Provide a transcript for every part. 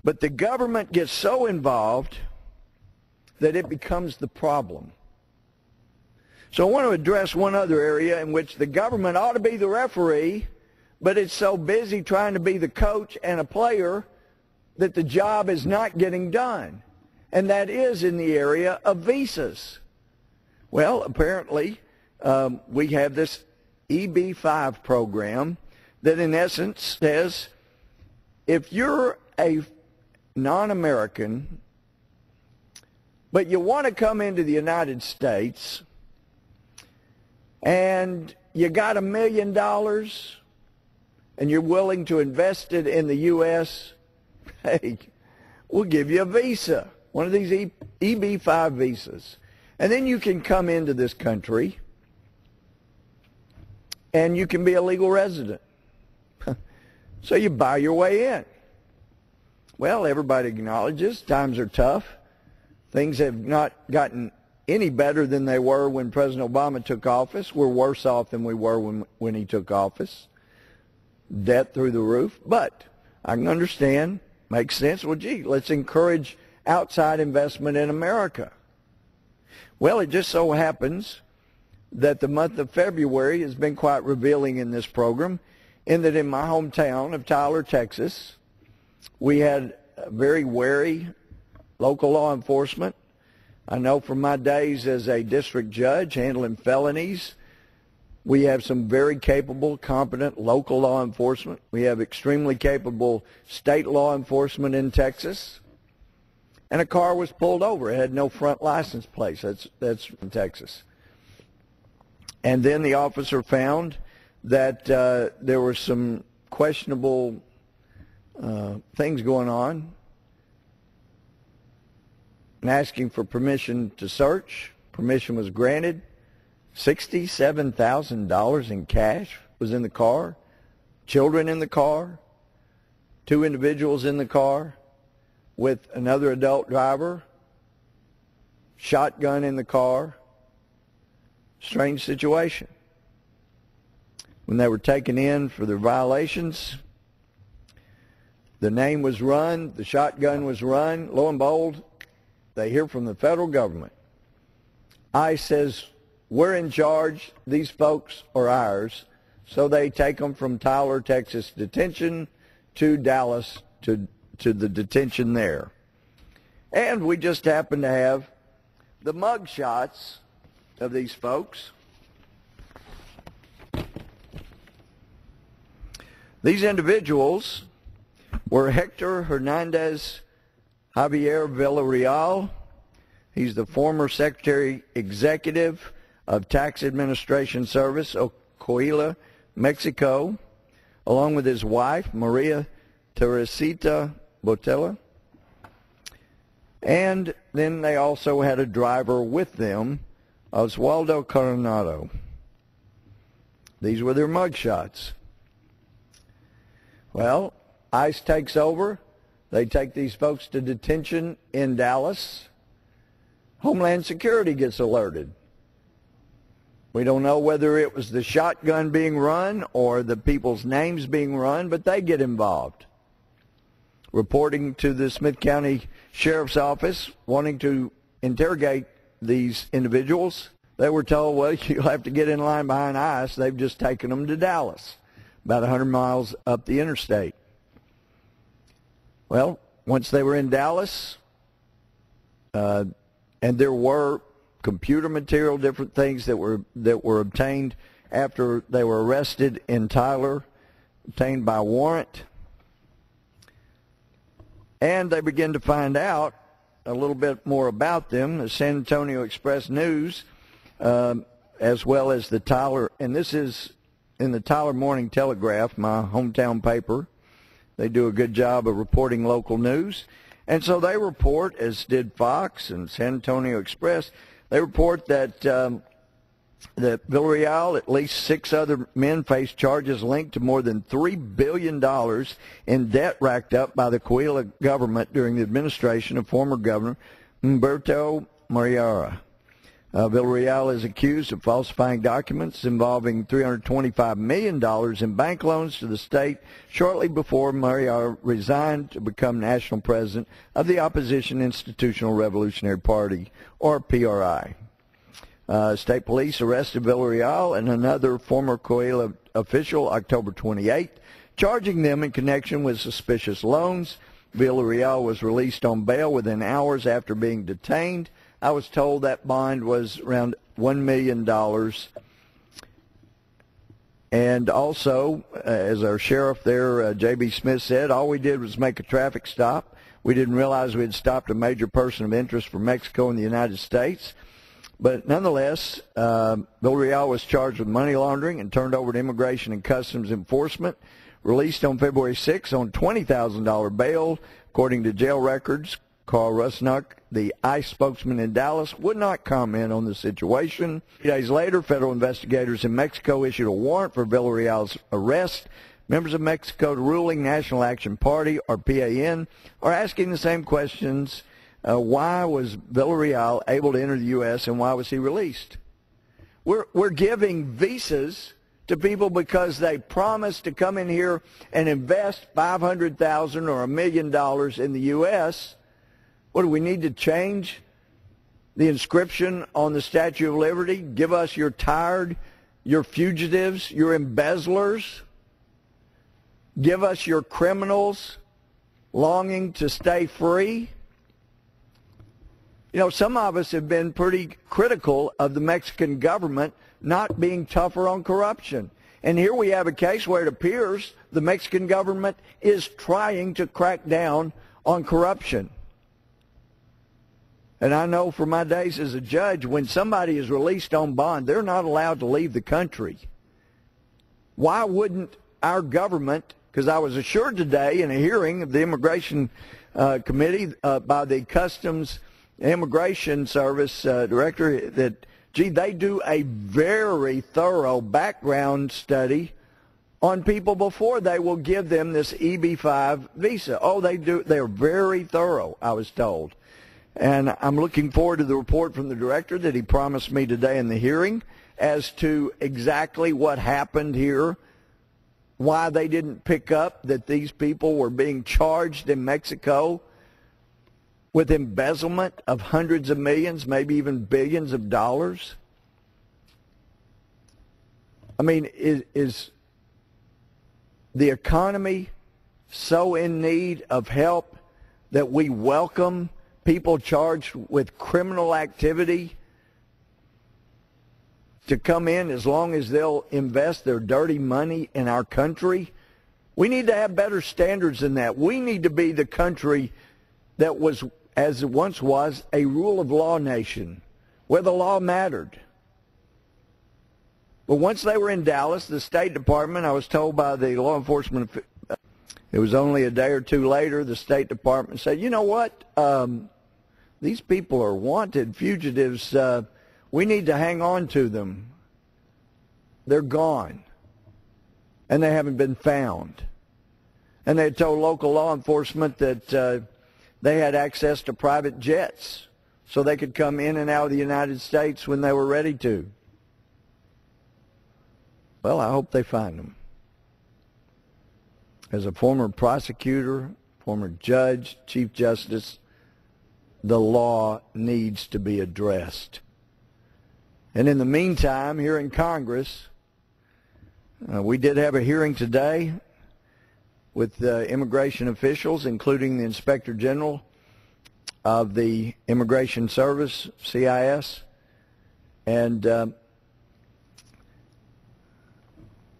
But the government gets so involved that it becomes the problem. So I want to address one other area in which the government ought to be the referee, but it's so busy trying to be the coach and a player that the job is not getting done. And that is in the area of visas. Well, apparently we have this EB-5 program that in essence says if you're a non-American but you want to come into the United States and you got $1 million and you're willing to invest it in the U.S., hey, we'll give you a visa, one of these EB-5 visas. And then you can come into this country and you can be a legal resident. So you buy your way in. Well, everybody acknowledges times are tough. Things have not gotten any better than they were when President Obama took office. We're worse off than we were when he took office. Debt through the roof. But I can understand, makes sense. Well, gee, let's encourage outside investment in America. Well, it just so happens that the month of February has been quite revealing in this program, in that in my hometown of Tyler, Texas, we had a very wary local law enforcement. I know from my days as a district judge handling felonies, we have some very capable, competent local law enforcement. We have extremely capable state law enforcement in Texas. And a car was pulled over. It had no front license plate. That's from Texas. And then the officer found that there were some questionable things going on, and asking for permission to search. Permission was granted. $67,000 in cash was in the car. Children in the car. 2 individuals in the car with another adult driver. Shotgun in the car. Strange situation. When they were taken in for their violations, the name was run, the shotgun was run. Lo and behold, they hear from the federal government. ICE says, we're in charge, these folks are ours. So they take them from Tyler, Texas detention to Dallas to the detention there. And we just happen to have the mug shots of these folks. These individuals were Hector Hernandez Javier Villarreal. He's the former Secretary Executive of Tax Administration Service, Coahuila, Mexico, along with his wife, Maria Teresita Botella. And then they also had a driver with them, Oswaldo Coronado. These were their mugshots. Well, ICE takes over. They take these folks to detention in Dallas. Homeland Security gets alerted. We don't know whether it was the shotgun being run or the people's names being run, but they get involved. Reporting to the Smith County Sheriff's Office, wanting to interrogate these individuals, they were told, well, you'll have to get in line behind ICE. They've just taken them to Dallas, about 100 miles up the interstate. Well, once they were in Dallas, and there were computer material, different things that were obtained after they were arrested in Tyler, obtained by warrant. And they began to find out a little bit more about them. The San Antonio Express News, as well as the Tyler, and this is in the Tyler Morning Telegraph, my hometown paper. They do a good job of reporting local news. And so they report, as did Fox and San Antonio Express, they report that that Villarreal, at least 6 other men, face charges linked to more than $3 billion in debt racked up by the Coahuila government during the administration of former Governor Humberto Mariara. Villarreal is accused of falsifying documents involving $325 million in bank loans to the state shortly before Villarreal resigned to become national president of the opposition Institutional Revolutionary Party, or PRI. State police arrested Villarreal and another former Coahuila official October 28th, charging them in connection with suspicious loans. Villarreal was released on bail within hours after being detained. I was told that bond was around $1 million. And also, as our sheriff there, J.B. Smith, said, all we did was make a traffic stop. We didn't realize we had stopped a major person of interest from Mexico and the United States. But nonetheless, Villarreal was charged with money laundering and turned over to Immigration and Customs Enforcement, released on February 6 on $20,000 bail. According to jail records, Carl Rusnock, the ICE spokesman in Dallas, would not comment on the situation. 3 days later, federal investigators in Mexico issued a warrant for Villarreal's arrest. Members of Mexico's ruling National Action Party, or PAN, are asking the same questions. Why was Villarreal able to enter the U.S. and why was he released? We're giving visas to people because they promised to come in here and invest $500,000 or $1 million in the U.S. What, do we need to change the inscription on the Statue of Liberty? Give us your tired, your fugitives, your embezzlers. Give us your criminals longing to stay free. You know, some of us have been pretty critical of the Mexican government not being tougher on corruption. And here we have a case where it appears the Mexican government is trying to crack down on corruption. And I know from my days as a judge, when somebody is released on bond, they're not allowed to leave the country. Why wouldn't our government, because I was assured today in a hearing of the Immigration Committee by the Customs Immigration Service Director, that, gee, they do a very thorough background study on people before they will give them this EB-5 visa. Oh, they do. They're very thorough, I was told. And I'm looking forward to the report from the director that he promised me today in the hearing as to exactly what happened here, why they didn't pick up that these people were being charged in Mexico with embezzlement of hundreds of millions, maybe even billions of dollars. I mean, is the economy so in need of help that we welcome people charged with criminal activity to come in as long as they'll invest their dirty money in our country? We need to have better standards than that. We need to be the country that was, as it once was, a rule of law nation, where the law mattered. But once they were in Dallas, the State Department, I was told by the law enforcement, it was only a day or two later, the State Department said, you know what, these people are wanted fugitives. We need to hang on to them. They're gone. And they haven't been found. And they told local law enforcement that they had access to private jets so they could come in and out of the United States when they were ready to. Well, I hope they find them. As a former prosecutor, former judge, Chief Justice, the law needs to be addressed. And in the meantime, here in Congress, we did have a hearing today with immigration officials, including the Inspector General of the Immigration Service, CIS, and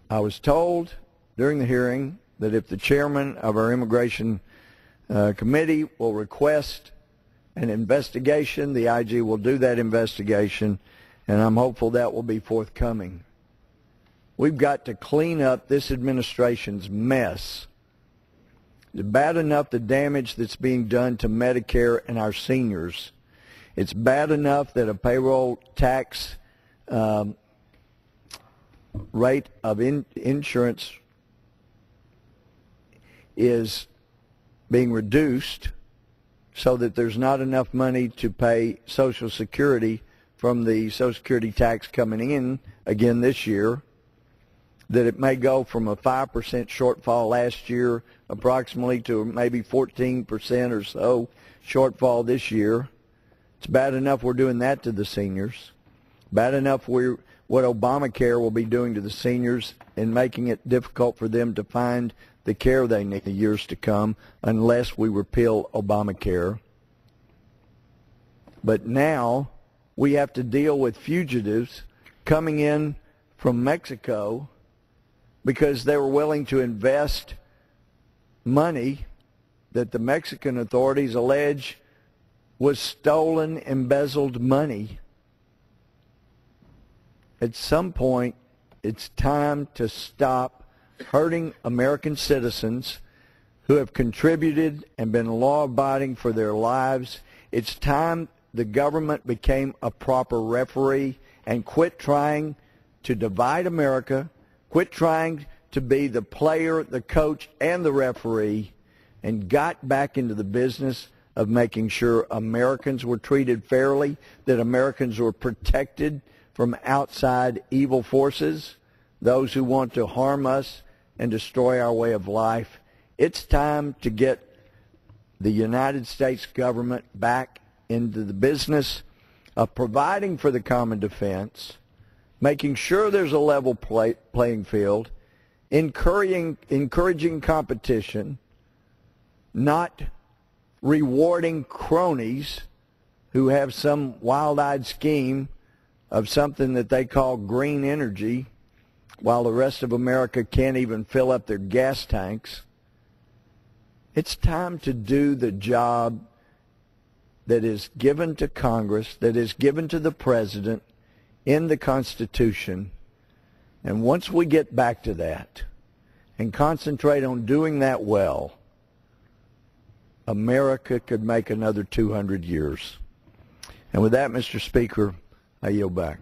I was told during the hearing that if the chairman of our Immigration Committee will request an investigation, the IG will do that investigation, and I'm hopeful that will be forthcoming. We've got to clean up this administration's mess. It's bad enough the damage that's being done to Medicare and our seniors. It's bad enough that a payroll tax rate of insurance is being reduced so that there's not enough money to pay Social Security from the Social Security tax coming in again this year, that it may go from a 5% shortfall last year approximately to maybe 14% or so shortfall this year. It's bad enough we're doing that to the seniors. Bad enough what Obamacare will be doing to the seniors and making it difficult for them to find the care they need in the years to come unless we repeal Obamacare. But now we have to deal with fugitives coming in from Mexico because they were willing to invest money that the Mexican authorities allege was stolen, embezzled money. At some point, it's time to stop hurting American citizens who have contributed and been law-abiding for their lives. It's time the government became a proper referee and quit trying to divide America, quit trying to be the player, the coach, and the referee, and got back into the business of making sure Americans were treated fairly, that Americans were protected from outside evil forces, those who want to harm us and destroy our way of life. It's time to get the United States government back into the business of providing for the common defense, making sure there's a level playing field, encouraging competition, not rewarding cronies who have some wild-eyed scheme of something that they call green energy while the rest of America can't even fill up their gas tanks. It's time to do the job that is given to Congress, that is given to the President in the Constitution. And once we get back to that and concentrate on doing that well, America could make another 200 years. And with that, Mr. Speaker, I yield back.